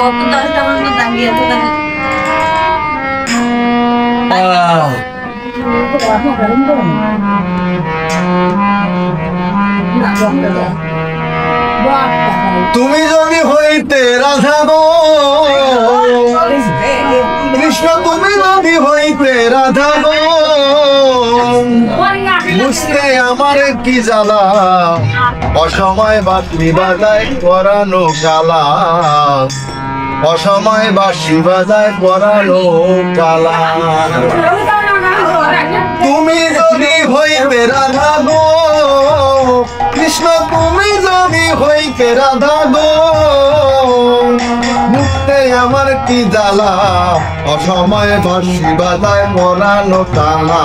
10টা পর্যন্ত দাঁড়িয়ে আছে তুমি যদি হইতে রাধা গো কৃষ্ণ, তুমি যদি হইতে রাধা গো, বুঝতে আমার কি জ্বালা, অসময় বাঁশি বাজায় পরানো কালা, অসময় বাঁশি বাজায় পরানো কালা। তুমি যদি হইতে রাধা গো কৃষ্ণ, তুমি যদি হইতে রাধা গো, মুক্তে আমার কি জ্বালা, অসময় বাঁশি বাজায় পরানো কালা,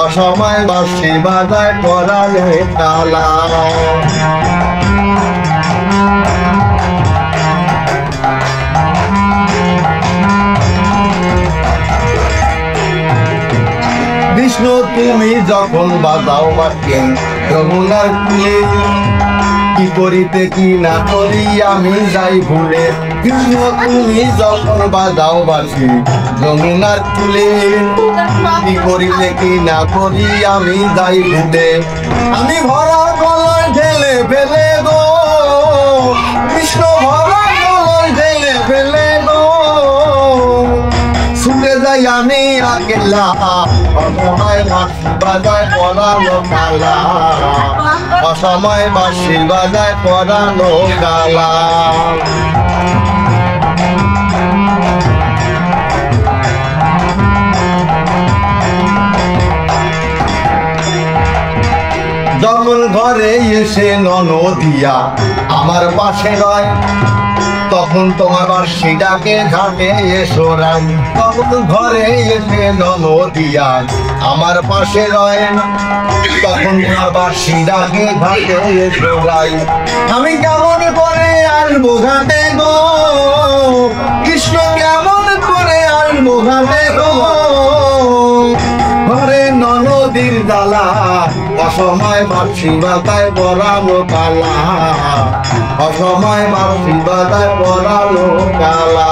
অসময় বাঁশি বাজায় পরানো কালা। বিষ্ণু তুমি যখন বাজাও বাকি যমুনার কুলে, কি করিতে কি না করি আমি যাই ভুলে। কৃষ্ণ তুমি যখন বাজাও বাকি যমুনার কুলে, কি করিতে কি না করি আমি যাই ভুলে। আমি ভরা গলায় ঢেলে ফেলে গো কৃষ্ণ, ভরা গলায় ঢেলে ফেলে গো, ছুটে যাই আমি আকেলা, অসময় বাঁশি বাজায় পরানো কালা, অসময় বাঁশি বাজায় পরানো কালা। যখন ঘরে এসে ননদিয়া আমার পাশে রয়, তখন তোমার বাঁশি ডাকে ঘাটে এসো রাই। তখন ঘরে এসে ননদিয়া আমার পাশে রয়, তখন তোমার বাঁশি ডাকে ঘাটে এসো রাই। আমি কেমন করে আসবো ঘাটে গো কৃষ্ণ, কেমন করে আসবো ঘাটে গো, ঘরে ননদির জ্বালা, অসময় বাঁশি বাজায় পরানো কালা, অসময় বাঁশি বাজায় পরানো কালা।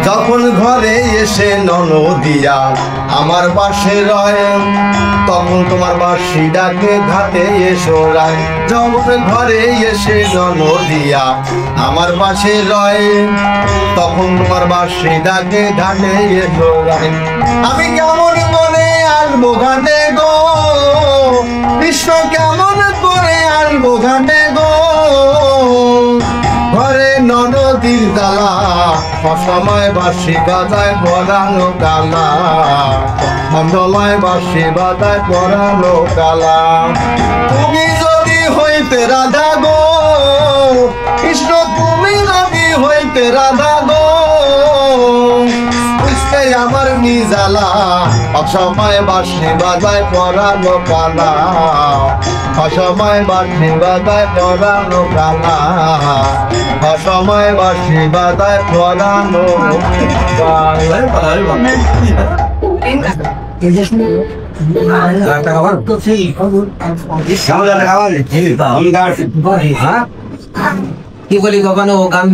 যখন ঘরে এসে ননদিয়া আমার পাশে রয়, তখন তোমার বাঁশি ডাকে ঘাটে এসো রায়। যখন ঘরে এসে ননদিয়া আমার পাশে রয়, তখন তোমার বাঁশি ডাকে ঘাটে এসো রায়। আমি কেমন করে আসবো ঘাটে গো কৃষ্ণ, কেমন করে আসবো ঘাটে গো, ঘরে ননদির জ্বালা, অসময় বাঁশি বাজায় পরানো কালা, অসময় বাঁশি বাজায় পরানো কালা। তুমি যদি হইতে রাধা গো কৃষ্ণ, তুমি যদি হইতে রাধা গো, বুঝতে আমার কি জ্বালা, অসময় বাঁশি বাজায় পরানো কালা, অসময় বাঁশি বাজায় পরানো কালা, অসময় বাঁশি বাজায় পরানো কি বলি কখনো গান